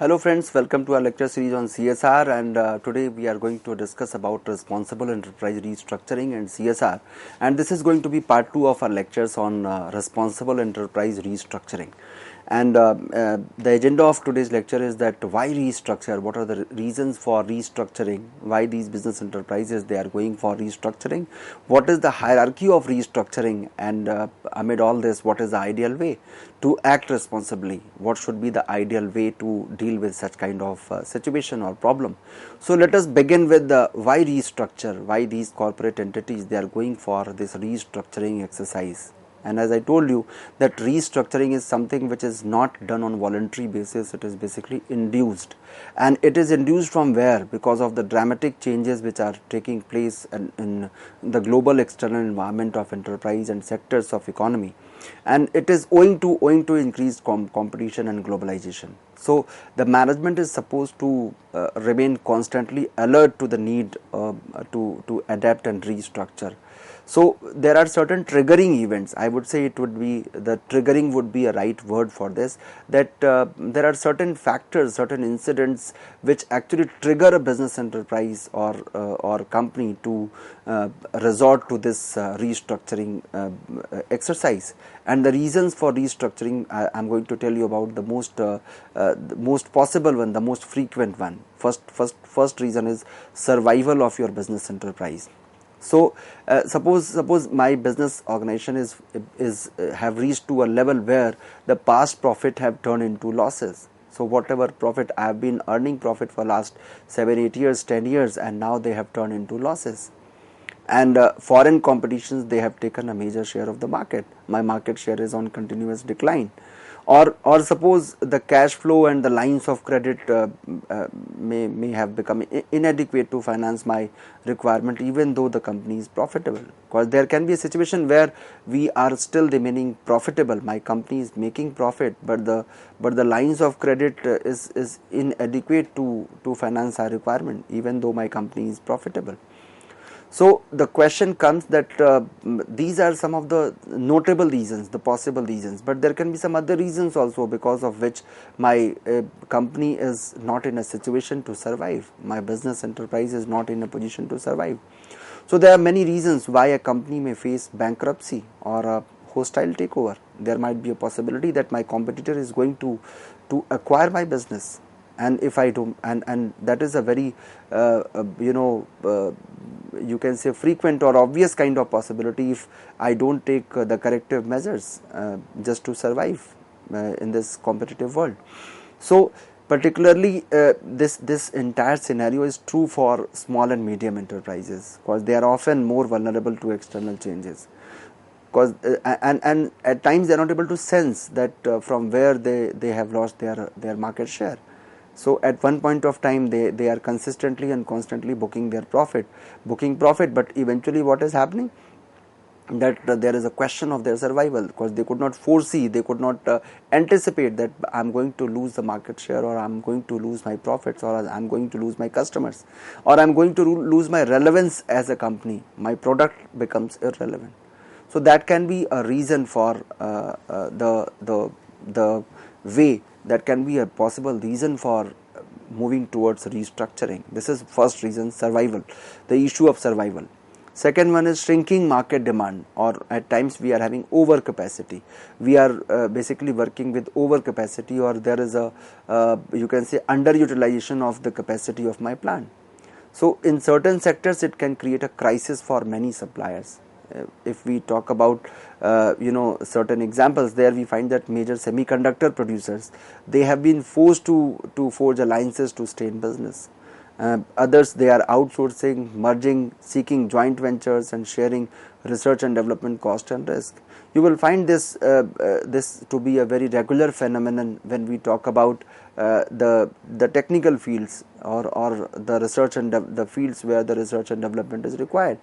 Hello friends, welcome to our lecture series on CSR, and today we are going to discuss about Responsible Enterprise Restructuring and CSR, and this is going to be part 2 of our lectures on Responsible Enterprise Restructuring. And the agenda of today's lecture is that why restructure, what are the reasons for restructuring, why these business enterprises they are going for restructuring, what is the hierarchy of restructuring, and amid all this what is the ideal way to act responsibly, what should be the ideal way to deal with such kind of situation or problem. So let us begin with the why restructure, why these corporate entities they are going for this restructuring exercise. And as I told you that restructuring is something which is not done on voluntary basis, it is basically induced, and it is induced from where? Because of the dramatic changes which are taking place in the global external environment of enterprise and sectors of economy, and it is owing to increased competition and globalization. So the management is supposed to remain constantly alert to the need to adapt and restructure. So there are certain triggering events. I would say it would be the triggering would be a right word for this, that there are certain factors, certain incidents which actually trigger a business enterprise or company to resort to this restructuring exercise. And the reasons for restructuring, I am going to tell you about the most possible one, the most frequent one. First reason is survival of your business enterprise. So suppose my business organization is have reached to a level where the past profit have turned into losses. So whatever profit I have been earning profit for last 7-8 years, 10 years, and now they have turned into losses. And foreign competitions, they have taken a major share of the market. My market share is on continuous decline. Or suppose the cash flow and the lines of credit may have become inadequate to finance my requirement, even though the company is profitable. Because there can be a situation where we are still remaining profitable, my company is making profit, but the lines of credit is inadequate to finance our requirement, even though my company is profitable. So the question comes that these are some of the notable reasons, the possible reasons, but there can be some other reasons also because of which my company is not in a situation to survive, my business enterprise is not in a position to survive. So there are many reasons why a company may face bankruptcy or a hostile takeover. There might be a possibility that my competitor is going to acquire my business, and if I do, and that is a very you can say frequent or obvious kind of possibility if I don't take the corrective measures just to survive in this competitive world. So particularly this entire scenario is true for small and medium enterprises, because they are often more vulnerable to external changes, because and at times they are not able to sense that from where they have lost their market share. So at one point of time they are consistently and constantly booking profit, but eventually what is happening, that there is a question of their survival, because they could not foresee, they could not anticipate that I am going to lose the market share, or I am going to lose my profits, or I am going to lose my customers, or I am going to lose my relevance as a company, my product becomes irrelevant. So that can be a reason for the way, that can be a possible reason for moving towards restructuring. This is first reason, survival, the issue of survival. Second one is shrinking market demand, or at times we are having overcapacity. We are basically working with overcapacity, or there is a you can say underutilization of the capacity of my plant. So in certain sectors it can create a crisis for many suppliers. If we talk about certain examples, there we find that major semiconductor producers, they have been forced to forge alliances to stay in business. Others, they are outsourcing, merging, seeking joint ventures and sharing research and development cost and risk. You will find this to be a very regular phenomenon when we talk about the technical fields or the research and the fields where the research and development is required.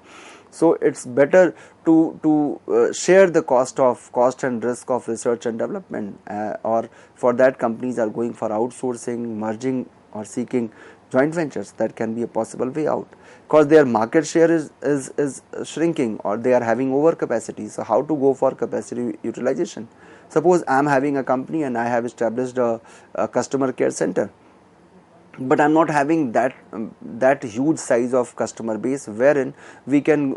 So it's better to share the cost and risk of research and development, or for that companies are going for outsourcing, merging, or seeking joint ventures. That can be a possible way out, because their market share is shrinking, or they are having overcapacity. So how to go for capacity utilization? Suppose I am having a company and I have established a customer care center. but I'm not having that huge size of customer base wherein we can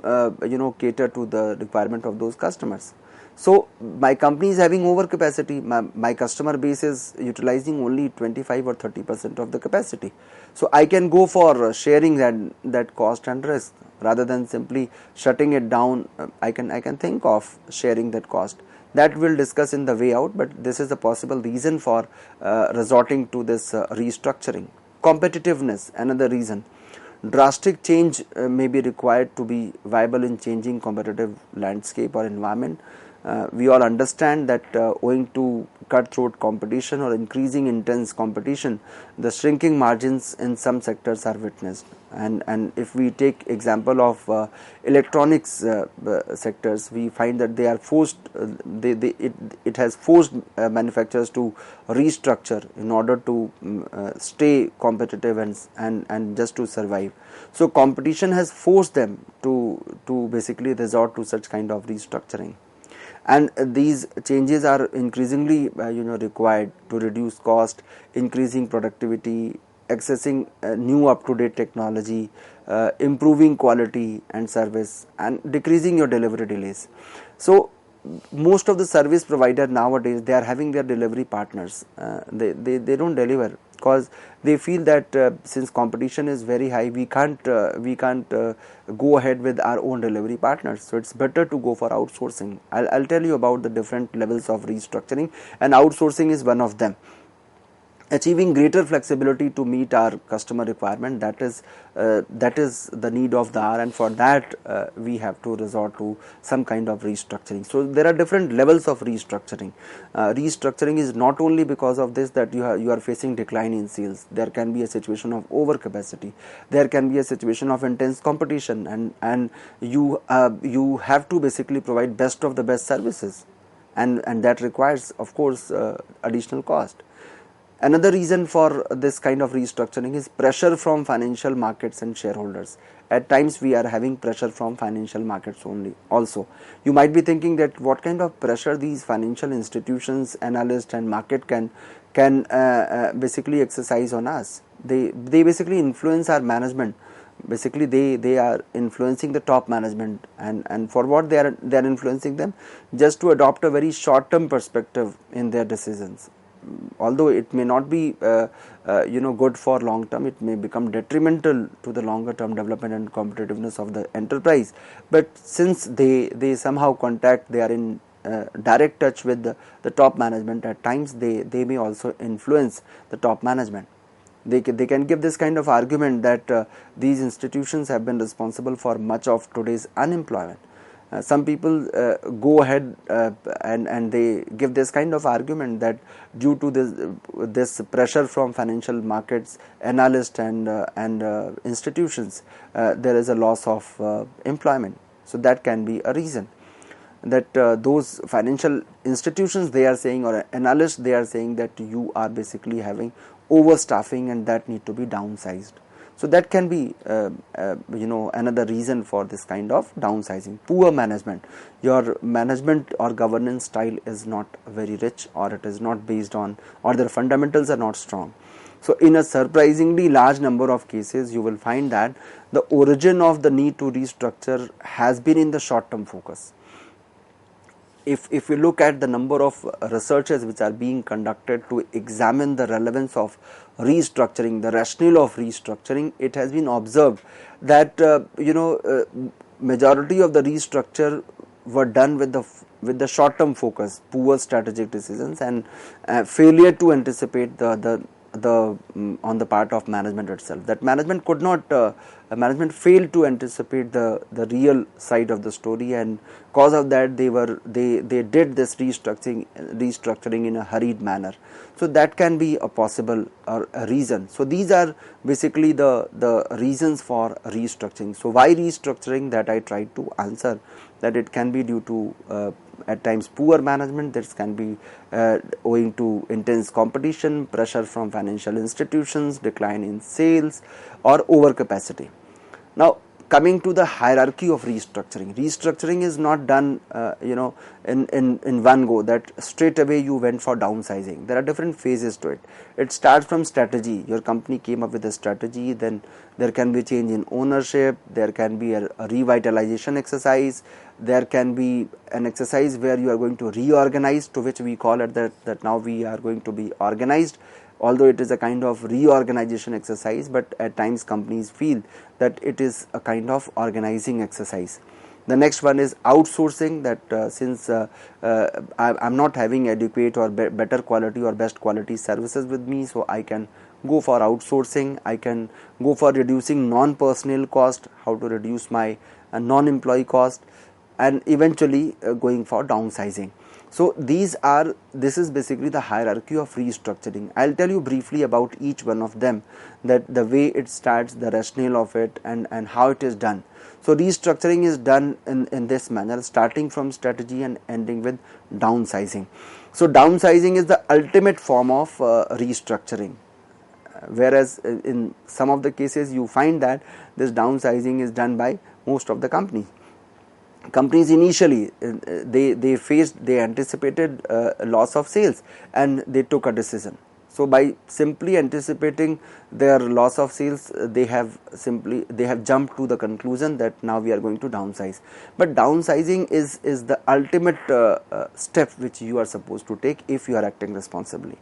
cater to the requirement of those customers. So my company is having overcapacity. My customer base is utilizing only 25 or 30% of the capacity. So I can go for sharing that cost and risk rather than simply shutting it down. I can think of sharing that cost. That we'll discuss in the way out, but this is a possible reason for resorting to this restructuring. Competitiveness, another reason. Drastic change may be required to be viable in changing competitive landscape or environment. We all understand that owing to cutthroat competition or increasing intense competition, the shrinking margins in some sectors are witnessed. And if we take example of electronics sectors, we find that they are forced. It has forced manufacturers to restructure in order to stay competitive and just to survive. So competition has forced them to basically resort to such kind of restructuring. And these changes are increasingly required to reduce cost, increasing productivity, accessing new up-to-date technology, improving quality and service, and decreasing your delivery delays. So most of the service provider nowadays, they are having their delivery partners. They don't deliver because they feel that since competition is very high, we can't go ahead with our own delivery partners. So it's better to go for outsourcing. I'll tell you about the different levels of restructuring, and outsourcing is one of them. Achieving greater flexibility to meet our customer requirement, that is the need of the hour, and for that we have to resort to some kind of restructuring. So there are different levels of restructuring. Restructuring is not only because of this that you are facing decline in sales. There can be a situation of overcapacity, there can be a situation of intense competition, and you have to basically provide best of the best services, and that requires, of course, additional cost. Another reason for this kind of restructuring is pressure from financial markets and shareholders. At times we are having pressure from financial markets only also. You might be thinking that what kind of pressure these financial institutions, analysts and market can basically exercise on us. They basically influence our management. Basically they are influencing the top management, and for what they are influencing them? Just to adopt a very short term perspective in their decisions. Although it may not be good for long term, it may become detrimental to the longer term development and competitiveness of the enterprise. But since they somehow they are in direct touch with the top management, at times they may also influence the top management. They can give this kind of argument that these institutions have been responsible for much of today's unemployment. Some people go ahead and they give this kind of argument that due to this pressure from financial markets, analysts and institutions, there is a loss of employment. So that can be a reason that those financial institutions, they are saying, or analysts, they are saying that you are basically having overstaffing and that need to be downsized. So that can be another reason for this kind of downsizing. Poor management. Your management or governance style is not very rich, or it is not based on, or their fundamentals are not strong. So in a surprisingly large number of cases, you will find that the origin of the need to restructure has been in the short term focus. If we look at the number of researches which are being conducted to examine the relevance of restructuring, the rationale of restructuring, it has been observed that majority of the restructure were done with the short term focus, poor strategic decisions, and failure to anticipate on the part of management itself. That management could not management failed to anticipate the real side of the story, and cause of that they did this restructuring in a hurried manner. So that can be a possible a reason. So these are basically the reasons for restructuring. So why restructuring, that I tried to answer, that it can be due to at times poor management. This can be owing to intense competition, pressure from financial institutions, decline in sales, or overcapacity. Now coming to the hierarchy of restructuring is not done in one go, that straight away you went for downsizing. There are different phases to it. It starts from strategy. Your company came up with a strategy, then there can be change in ownership, there can be a revitalization exercise, there can be an exercise where you are going to reorganize, to which we call it that now we are going to be organized, although it is a kind of reorganization exercise, but at times companies feel that it is a kind of organizing exercise. The next one is outsourcing, that since I am not having adequate or better quality or best quality services with me, so I can go for outsourcing, I can go for reducing non-personnel cost, how to reduce my non-employee cost, and eventually going for downsizing. So this is basically the hierarchy of restructuring. I'll tell you briefly about each one of them, that the way it starts, the rationale of it, and how it is done. So restructuring is done in this manner, starting from strategy and ending with downsizing. So downsizing is the ultimate form of restructuring, whereas in some of the cases you find that this downsizing is done by most of the companies. Initially they anticipated loss of sales, and they took a decision. So by simply anticipating their loss of sales, they have jumped to the conclusion that now we are going to downsize. But downsizing is the ultimate step which you are supposed to take if you are acting responsibly.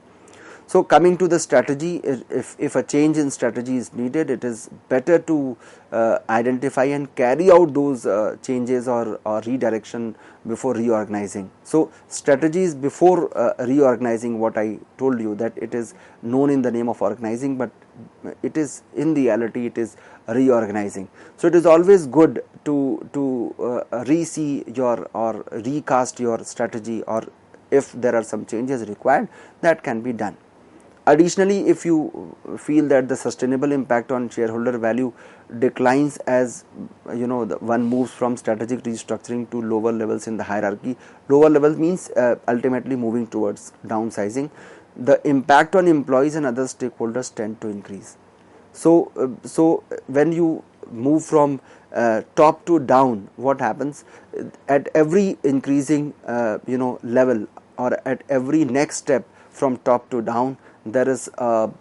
So coming to the strategy, if a change in strategy is needed, it is better to identify and carry out those changes or redirection before reorganizing. So strategies before reorganizing, what I told you, that it is known in the name of organizing, but it is in reality it is reorganizing. So it is always good to re-see your or recast your strategy, or if there are some changes required, that can be done. Additionally, if you feel that the sustainable impact on shareholder value declines as one moves from strategic restructuring to lower levels in the hierarchy, lower levels means ultimately moving towards downsizing, the impact on employees and other stakeholders tend to increase. So when you move from top to down, what happens at every increasing level, or at every next step from top to down, there is an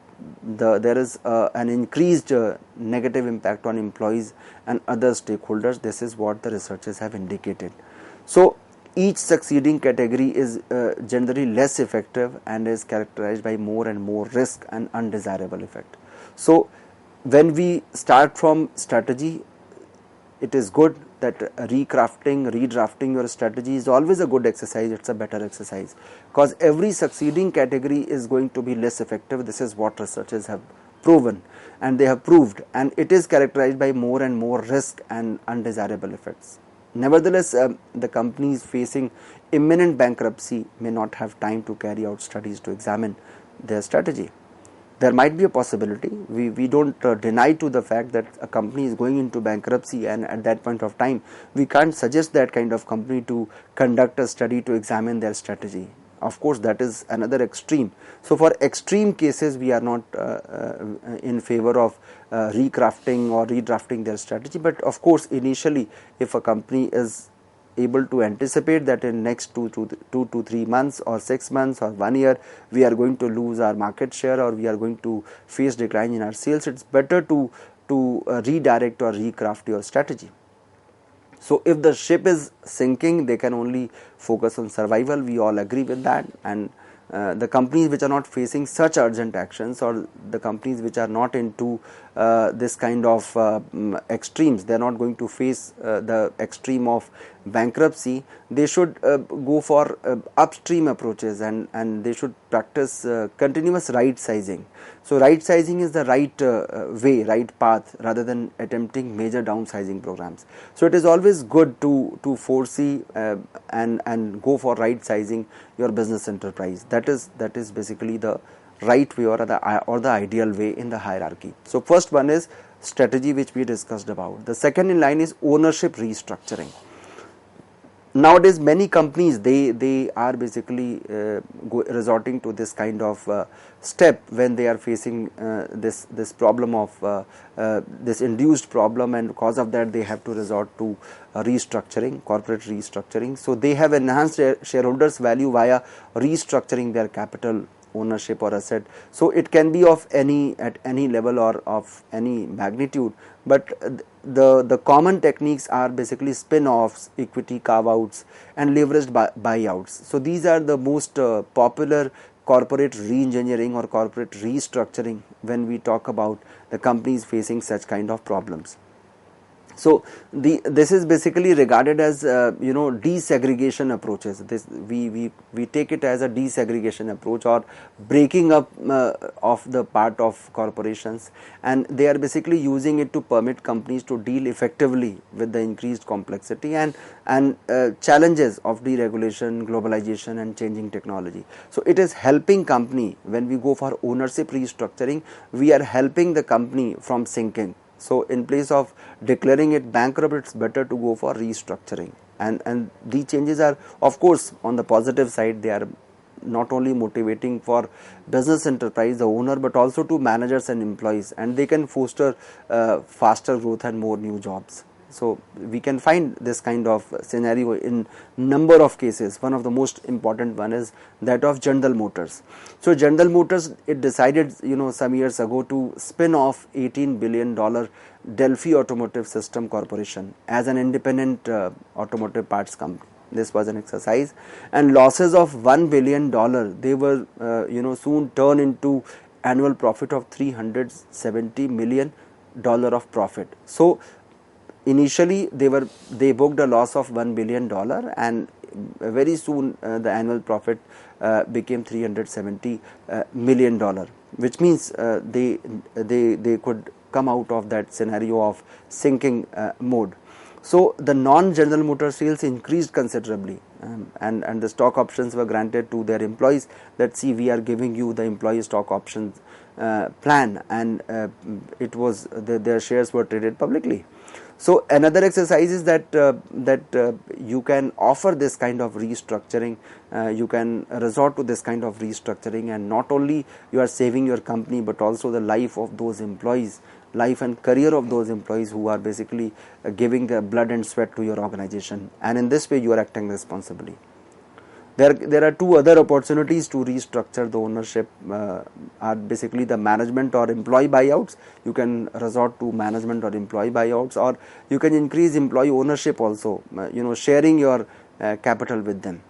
increased negative impact on employees and other stakeholders. This is what the researchers have indicated. So each succeeding category is generally less effective and is characterized by more and more risk and undesirable effect. So when we start from strategy, it is good that redrafting your strategy is always a good exercise. It's a better exercise, because every succeeding category is going to be less effective. This is what researchers have proven, and they have proved, and it is characterized by more and more risk and undesirable effects. Nevertheless, the companies facing imminent bankruptcy may not have time to carry out studies to examine their strategy. There might be a possibility. We don't deny to the fact that a company is going into bankruptcy, and at that point of time we can't suggest that kind of company to conduct a study to examine their strategy. Of course, that is another extreme. So for extreme cases, we are not in favor of recrafting or redrafting their strategy. But of course, initially, if a company is able to anticipate that in next 2 to 3 months or 6 months or 1 year we are going to lose our market share, or we are going to face decline in our sales, it's better to redirect or recraft your strategy. So if the ship is sinking, they can only focus on survival. We all agree with that. And the companies which are not facing such urgent actions, or the companies which are not into this kind of extremes, they are not going to face the extreme of bankruptcy, they should go for upstream approaches, and they should practice continuous right sizing. So right sizing is the right way, right path, rather than attempting major downsizing programs. So it is always good to foresee and go for right sizing your business enterprise. That is basically the right way, or the ideal way in the hierarchy. So first one is strategy, which we discussed about. The second in line is ownership restructuring. nowadays many companies they are basically resorting to this kind of step when they are facing this problem of this induced problem, and because of that they have to resort to restructuring, corporate restructuring. So they have enhanced their shareholders value via restructuring their capital, ownership or asset. So it can be of any, at any level or of any magnitude, but the common techniques are basically spin-offs, equity carve-outs and leveraged buyouts. So these are the most popular corporate re-engineering or corporate restructuring when we talk about the companies facing such kind of problems. So this is basically regarded as desegregation approaches. This we take it as a desegregation approach, or breaking up of the part of corporations, and they are basically using it to permit companies to deal effectively with the increased complexity and challenges of deregulation, globalization and changing technology. So it is helping company. When we go for ownership restructuring, we are helping the company from sinking. So in place of declaring it bankrupt, it's better to go for restructuring. And these changes are, of course, on the positive side, they are not only motivating for business enterprise, the owner, but also to managers and employees, and they can foster faster growth and more new jobs. So we can find this kind of scenario in number of cases. One of the most important one is that of General Motors. So General Motors, it decided some years ago to spin off $18 billion Delphi Automotive System Corporation as an independent automotive parts company. This was an exercise, and losses of $1 billion they were soon turned into annual profit of $370 million of profit. So initially they booked a loss of $1 billion, and very soon the annual profit became $370 million, which means they could come out of that scenario of sinking mode. So the non-General Motors sales increased considerably, and the stock options were granted to their employees, that see, we are giving you the employee stock options plan, and it was their shares were traded publicly. So another exercise is that you can offer this kind of restructuring, you can resort to this kind of restructuring, and not only you are saving your company, but also the life of those employees, life and career of those employees who are basically giving their blood and sweat to your organization, and in this way you are acting responsibly. There are two other opportunities to restructure the ownership, are basically the management or employee buyouts. You can resort to management or employee buyouts, or you can increase employee ownership also, sharing your capital with them.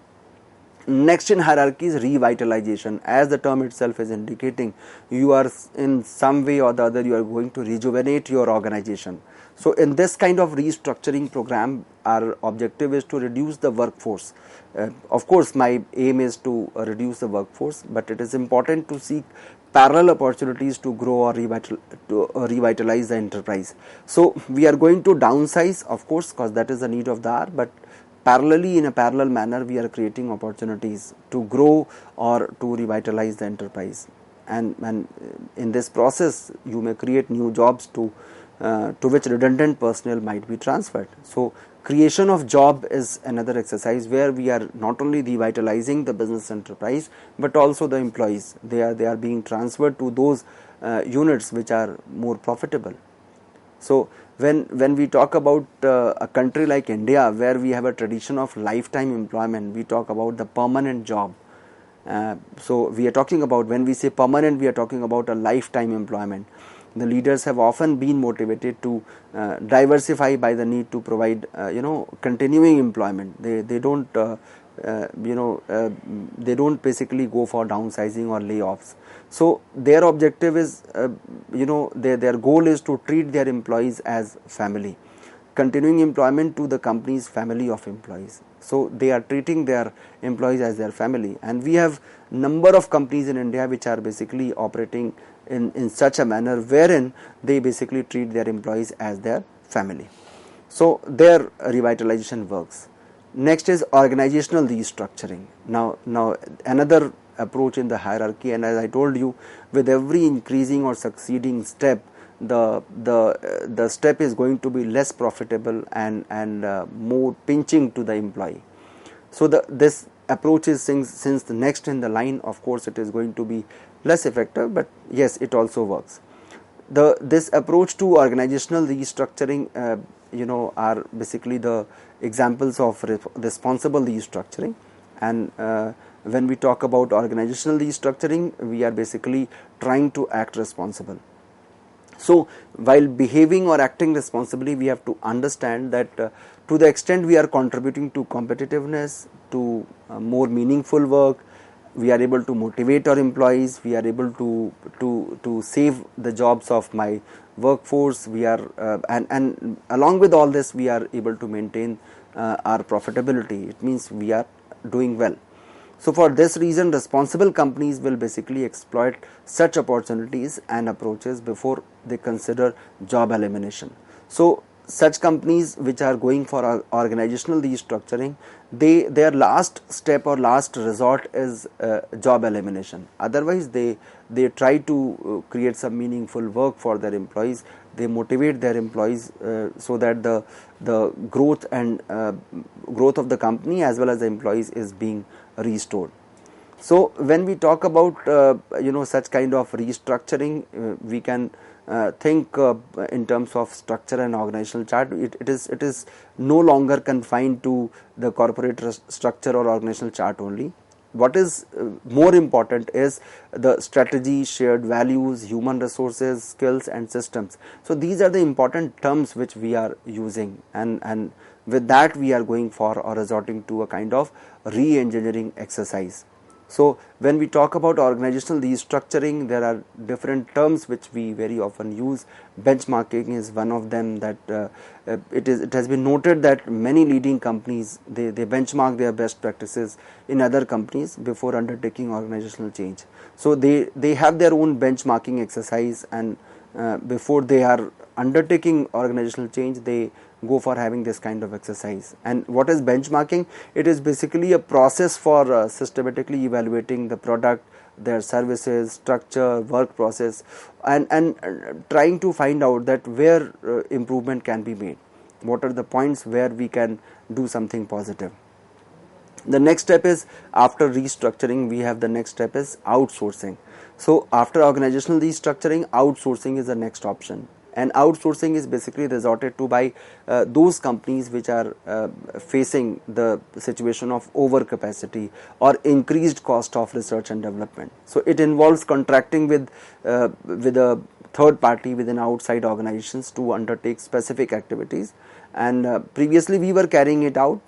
Next in hierarchy is revitalization. As the term itself is indicating, you are in some way or the other you are going to rejuvenate your organization. So in this kind of restructuring program, our objective is to reduce the workforce. Of course, my aim is to reduce the workforce, but it is important to seek parallel opportunities to grow or revitalize the enterprise. So we are going to downsize, of course, because that is the need of the hour, but parallelly, in a parallel manner, we are creating opportunities to grow or to revitalize the enterprise, and in this process you may create new jobs to which redundant personnel might be transferred. So creation of job is another exercise where we are not only revitalizing the business enterprise, but also the employees. They are being transferred to those units which are more profitable. So when we talk about a country like India, where we have a tradition of lifetime employment, we talk about the permanent job. So we are talking about, when we say permanent, we are talking about a lifetime employment. The leaders have often been motivated to diversify by the need to provide continuing employment. They don't they don't basically go for downsizing or layoffs. So their objective is their goal is to treat their employees as family, continuing employment to the company's family of employees. So they are treating their employees as their family, and we have number of companies in India which are basically operating in such a manner wherein they basically treat their employees as their family. So their revitalization works. Next is organizational restructuring. Now another approach in the hierarchy, and as I told you, with every increasing or succeeding step, the step is going to be less profitable and more pinching to the employee. So this approach is, since the next in the line, of course it is going to be less effective, but yes, it also works. This approach to organizational restructuring, are basically the examples of responsible restructuring. And when we talk about organizational restructuring, we are basically trying to act responsible. So while behaving or acting responsibly, we have to understand that to the extent we are contributing to competitiveness, to more meaningful work, we are able to motivate our employees, we are able to save the jobs of my workforce, we are and along with all this, we are able to maintain our profitability. It means we are doing well. So for this reason, responsible companies will basically exploit such opportunities and approaches before they consider job elimination. So such companies which are going for organizational restructuring, their last step or last resort is job elimination. Otherwise, they try to create some meaningful work for their employees. They motivate their employees so that the growth and growth of the company as well as the employees is being restored. So when we talk about such kind of restructuring, we can think in terms of structure and organizational chart. It is no longer confined to the corporate structure or organizational chart only. What is more important is the strategy, shared values, human resources, skills and systems. So these are the important terms which we are using, and with that we are going for or resorting to a kind of re-engineering exercise. So when we talk about organizational restructuring, there are different terms which we very often use. Benchmarking is one of them. That it has been noted that many leading companies, they benchmark their best practices in other companies before undertaking organizational change. So they have their own benchmarking exercise, and before they are undertaking organizational change, they go for having this kind of exercise. And what is benchmarking? It is basically a process for systematically evaluating the product, their services, structure, work process, and trying to find out that where improvement can be made. What are the points where we can do something positive? The next step is, after restructuring, we have the next step is outsourcing. So after organizational restructuring, outsourcing is the next option. And outsourcing is basically resorted to by those companies which are facing the situation of overcapacity or increased cost of research and development. So it involves contracting with a third party within outside organizations to undertake specific activities. And previously we were carrying it out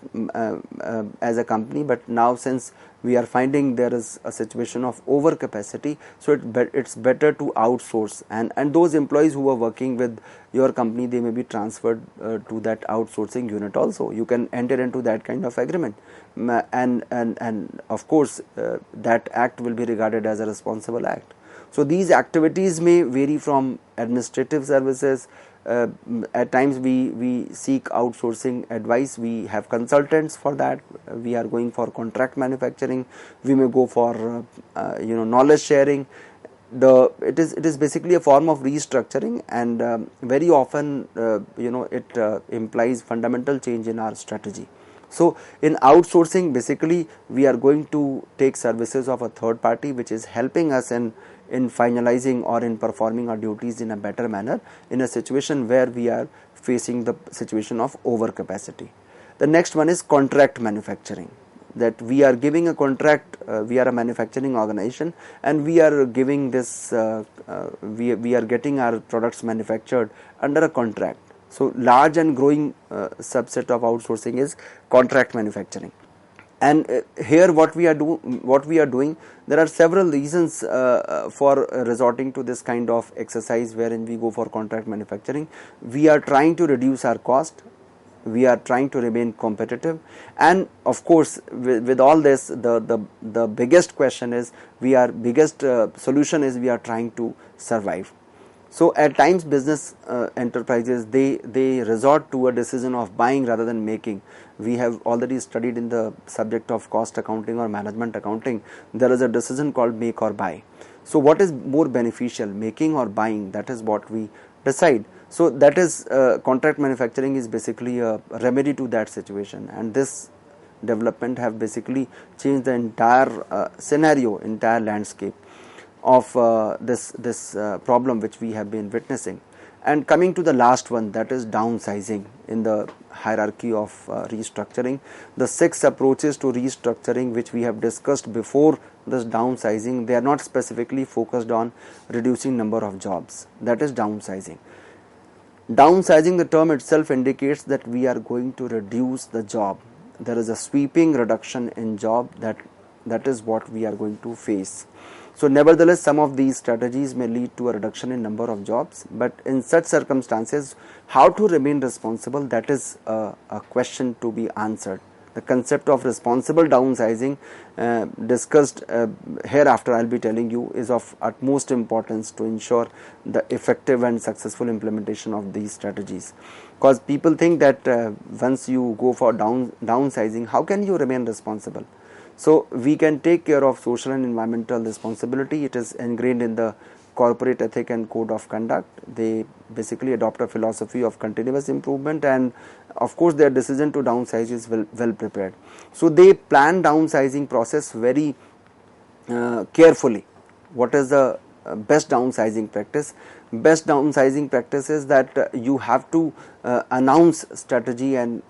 as a company, but now since we are finding there is a situation of overcapacity, so it's better to outsource, and those employees who are working with your company, they may be transferred to that outsourcing unit also. You can enter into that kind of agreement, and of course that act will be regarded as a responsible act. So these activities may vary from administrative services. At times we seek outsourcing advice. We have consultants for that. We are going for contract manufacturing. We may go for knowledge sharing. It is basically a form of restructuring, and very often it implies fundamental change in our strategy. So in outsourcing, basically we are going to take services of a third party which is helping us in finalizing or in performing our duties in a better manner in a situation where we are facing the situation of overcapacity. The next one is contract manufacturing, that we are giving a contract. We are a manufacturing organization, and we are giving this we are getting our products manufactured under a contract. So large and growing subset of outsourcing is contract manufacturing. And here what we are doing, there are several reasons for resorting to this kind of exercise wherein we go for contract manufacturing. We are trying to reduce our cost, we are trying to remain competitive, and of course with all this, the biggest question is, solution is we are trying to survive. So at times business enterprises, they resort to a decision of buying rather than making. We have already studied in the subject of cost accounting or management accounting, there is a decision called make or buy. So what is more beneficial, making or buying? That is what we decide. So that is contract manufacturing is basically a remedy to that situation, and this development have basically changed the entire scenario, entire landscape of this problem which we have been witnessing. And coming to the last one, that is downsizing in the hierarchy of restructuring. The 6 approaches to restructuring which we have discussed before this downsizing, they are not specifically focused on reducing number of jobs. That is downsizing. Downsizing, the term itself indicates that we are going to reduce the job. There is a sweeping reduction in job that is what we are going to face. So nevertheless, some of these strategies may lead to a reduction in number of jobs, but in such circumstances, how to remain responsible, that is a question to be answered. The concept of responsible downsizing discussed hereafter, I'll be telling you, is of utmost importance to ensure the effective and successful implementation of these strategies. Because people think that once you go for downsizing, how can you remain responsible? So we can take care of social and environmental responsibility. It is ingrained in the corporate ethic and code of conduct. They basically adopt a philosophy of continuous improvement, and of course their decision to downsize is well prepared. So they plan downsizing process very carefully. What is the best downsizing practice? Best downsizing practice is that you have to announce strategy and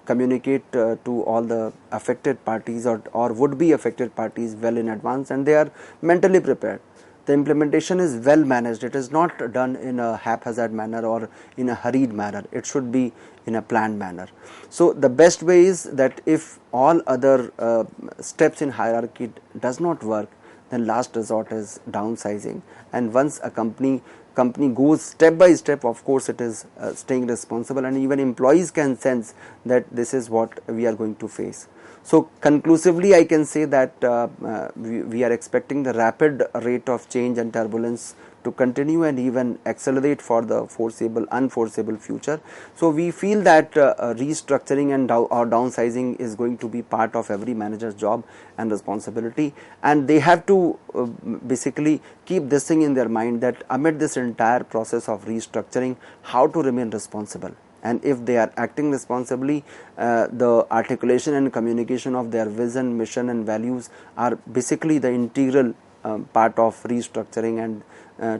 communicate to all the affected parties or would be affected parties well in advance, and they are mentally prepared. The implementation is well managed. It is not done in a haphazard manner or in a hurried manner. It should be in a planned manner. So the best way is that if all other steps in hierarchy does not work, then last resort is downsizing. And once a company goes step by step, of course it is staying responsible, and even employees can sense that this is what we are going to face. So conclusively, I can say that we are expecting the rapid rate of change and turbulence to continue and even accelerate for the unforeseeable future. So we feel that restructuring and or downsizing is going to be part of every manager's job and responsibility, and they have to basically keep this thing in their mind, that amid this entire process of restructuring, how to remain responsible. And if they are acting responsibly, the articulation and communication of their vision, mission and values are basically the integral part of restructuring, and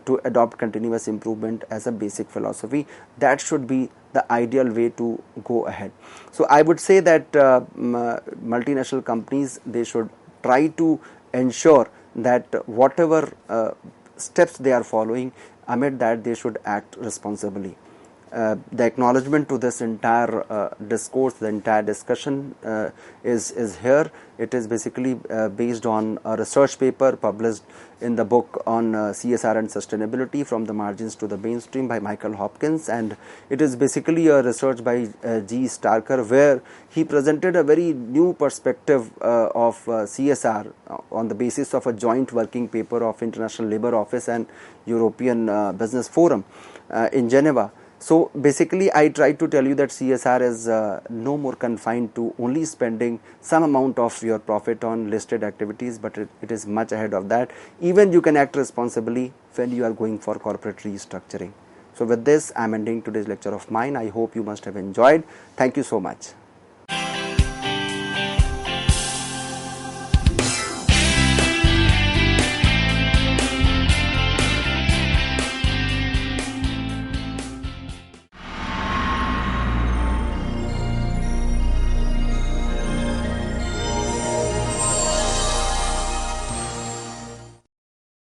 to adopt continuous improvement as a basic philosophy. That should be the ideal way to go ahead. So I would say that multinational companies, they should try to ensure that whatever steps they are following, amid that they should act responsibly. The acknowledgement to this entire discourse, the entire discussion is here. It is basically based on a research paper published in the book on CSR and sustainability, from the margins to the mainstream, by Michael Hopkins, and it is basically a research by G. Starker, where he presented a very new perspective of CSR on the basis of a joint working paper of International Labour Office and European Business Forum in Geneva. So basically, I try to tell you that CSR is no more confined to only spending some amount of your profit on listed activities, but it is much ahead of that. Even you can act responsibly when you are going for corporate restructuring. So with this, I am ending today's lecture of mine. I hope you must have enjoyed. Thank you so much.